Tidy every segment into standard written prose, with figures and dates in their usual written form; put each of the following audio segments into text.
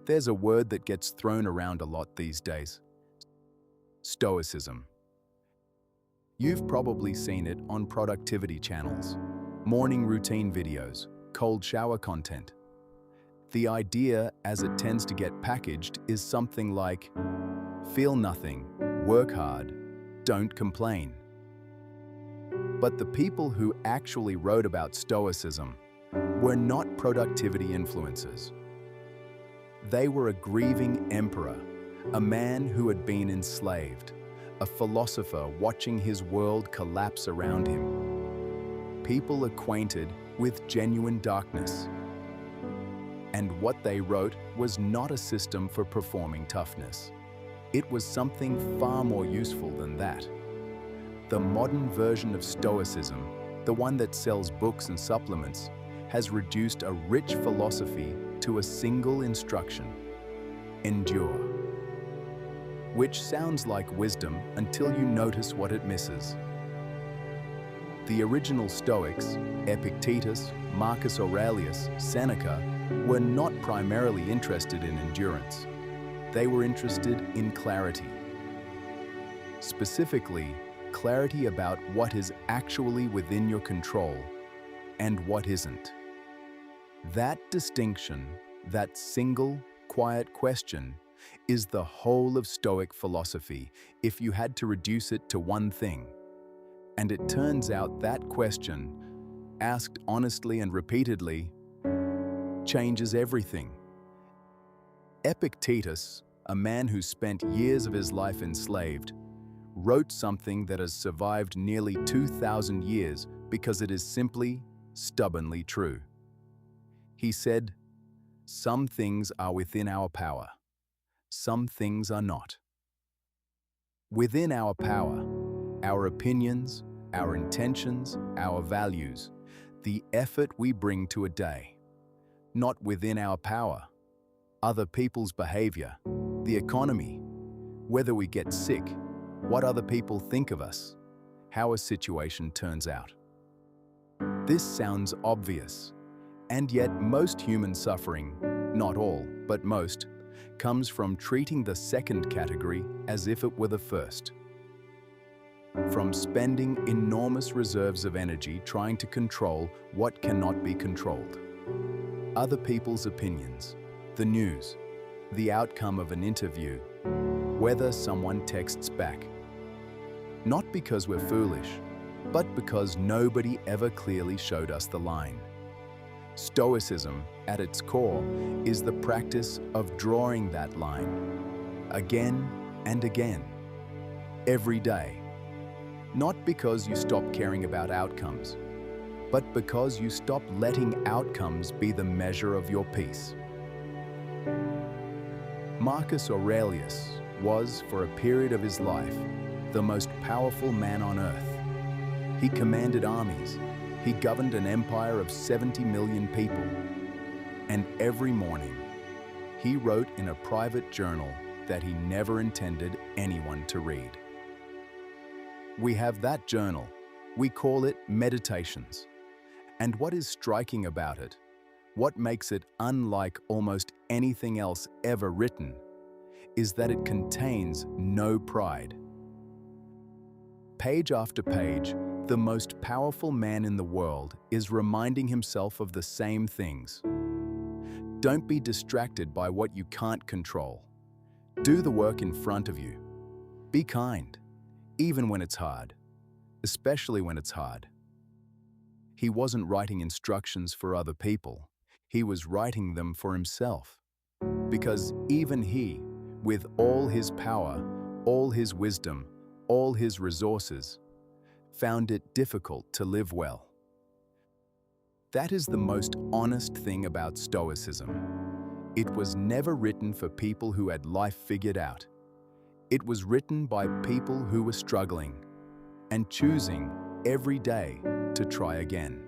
There's a word that gets thrown around a lot these days: Stoicism. You've probably seen it on productivity channels, morning routine videos, cold shower content. The idea, as it tends to get packaged, is something like, feel nothing, work hard, don't complain. But the people who actually wrote about Stoicism were not productivity influencers. They were a grieving emperor, a man who had been enslaved, a philosopher watching his world collapse around him. People acquainted with genuine darkness. And what they wrote was not a system for performing toughness. It was something far more useful than that. The modern version of Stoicism, the one that sells books and supplements, has reduced a rich philosophy to a single instruction: endure. Which sounds like wisdom until you notice what it misses. The original Stoics, Epictetus, Marcus Aurelius, Seneca, were not primarily interested in endurance. They were interested in clarity. Specifically, clarity about what is actually within your control and what isn't. That distinction, that single, quiet question, is the whole of Stoic philosophy if you had to reduce it to one thing. And it turns out that question, asked honestly and repeatedly, changes everything. Epictetus, a man who spent years of his life enslaved, wrote something that has survived nearly 2,000 years because it is simply, stubbornly true. He said, "Some things are within our power. Some things are not." Within our power, our opinions, our intentions, our values, the effort we bring to a day. Not within our power, other people's behavior, the economy, whether we get sick, what other people think of us, how a situation turns out. This sounds obvious, and yet most human suffering, not all, but most, comes from treating the second category as if it were the first. From spending enormous reserves of energy trying to control what cannot be controlled. Other people's opinions, the news, the outcome of an interview, whether someone texts back. Not because we're foolish, but because nobody ever clearly showed us the line. Stoicism, at its core, is the practice of drawing that line, again and again, every day. Not because you stop caring about outcomes, but because you stop letting outcomes be the measure of your peace. Marcus Aurelius was, for a period of his life, the most powerful man on earth. He commanded armies. He governed an empire of 70 million people. And every morning, he wrote in a private journal that he never intended anyone to read. We have that journal. We call it Meditations. And what is striking about it, what makes it unlike almost anything else ever written, is that it contains no pride. Page after page, the most powerful man in the world is reminding himself of the same things. Don't be distracted by what you can't control. Do the work in front of you. Be kind, even when it's hard, especially when it's hard. He wasn't writing instructions for other people. He was writing them for himself. Because even he, with all his power, all his wisdom, all his resources, found it difficult to live well. That is the most honest thing about Stoicism. It was never written for people who had life figured out. It was written by people who were struggling and choosing every day to try again.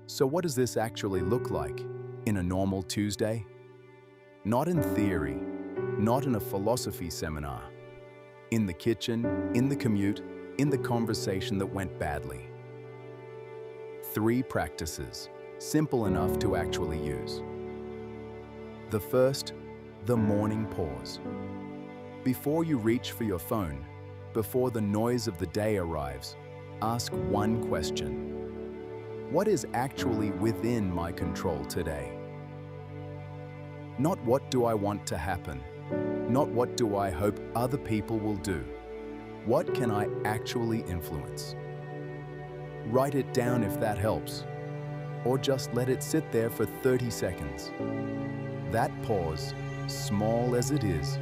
So what does this actually look like in a normal Tuesday? Not in theory, not in a philosophy seminar. In the kitchen, in the commute, in the conversation that went badly. 3 practices, simple enough to actually use. The first, the morning pause. Before you reach for your phone, before the noise of the day arrives, ask one question. What is actually within my control today? Not what do I want to happen, not what do I hope other people will do. What can I actually influence? Write it down if that helps, or just let it sit there for 30 seconds. That pause, small as it is,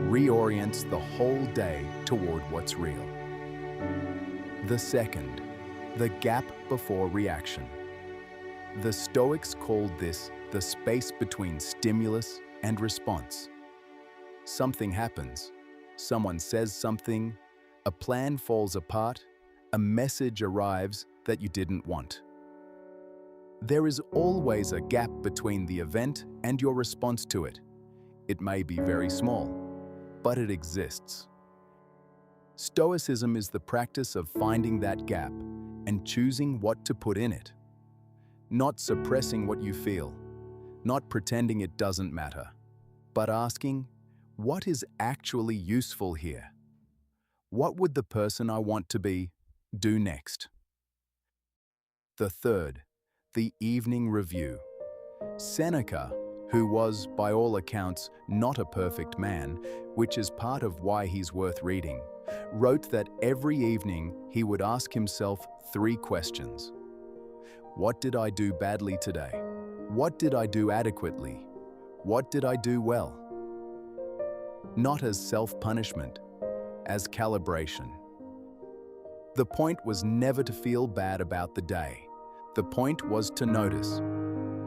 reorients the whole day toward what's real. The second, the gap before reaction. The Stoics called this the space between stimulus and response. Something happens, someone says something, a plan falls apart, a message arrives that you didn't want. There is always a gap between the event and your response to it. It may be very small, but it exists. Stoicism is the practice of finding that gap and choosing what to put in it. Not suppressing what you feel, not pretending it doesn't matter, but asking, what is actually useful here? What would the person I want to be do next? The third, the evening review. Seneca, who was, by all accounts, not a perfect man, which is part of why he's worth reading, wrote that every evening he would ask himself 3 questions. What did I do badly today? What did I do adequately? What did I do well? Not as self-punishment, as calibration. The point was never to feel bad about the day. The point was to notice,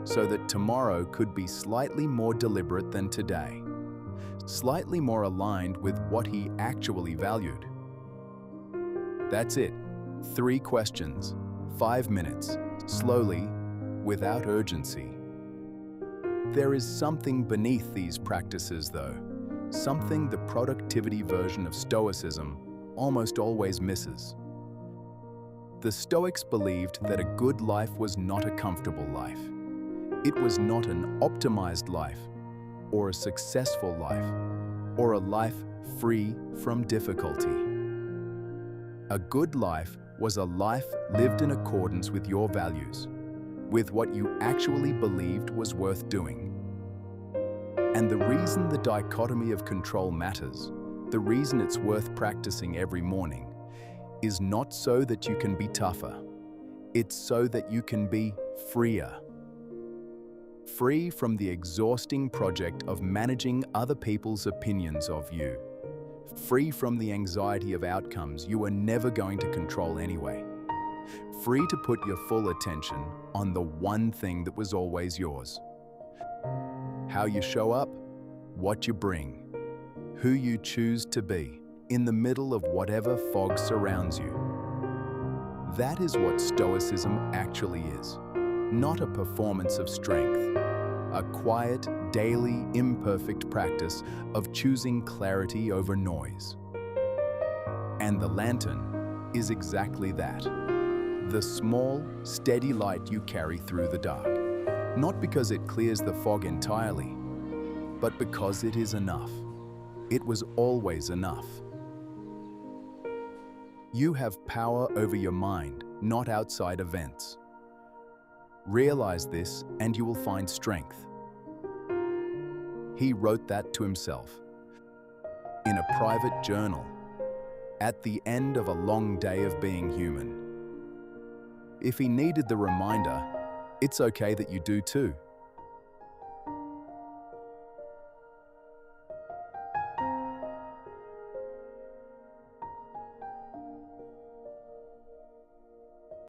so that tomorrow could be slightly more deliberate than today, slightly more aligned with what he actually valued. That's it. 3 questions, 5 minutes, slowly, without urgency. There is something beneath these practices, though, something the productivity version of Stoicism almost always misses. The Stoics believed that a good life was not a comfortable life. It was not an optimized life, or a successful life, or a life free from difficulty. A good life was a life lived in accordance with your values, with what you actually believed was worth doing. And the reason the dichotomy of control matters, the reason it's worth practicing every morning, is not so that you can be tougher. It's so that you can be freer. Free from the exhausting project of managing other people's opinions of you. Free from the anxiety of outcomes you are never going to control anyway. Free to put your full attention on the one thing that was always yours. How you show up, what you bring, who you choose to be in the middle of whatever fog surrounds you. That is what Stoicism actually is. Not a performance of strength, a quiet, daily, imperfect practice of choosing clarity over noise. And the lantern is exactly that. The small, steady light you carry through the dark. Not because it clears the fog entirely, but because it is enough. It was always enough. You have power over your mind, not outside events. Realize this and you will find strength. He wrote that to himself in a private journal at the end of a long day of being human. If he needed the reminder, it's okay that you do too.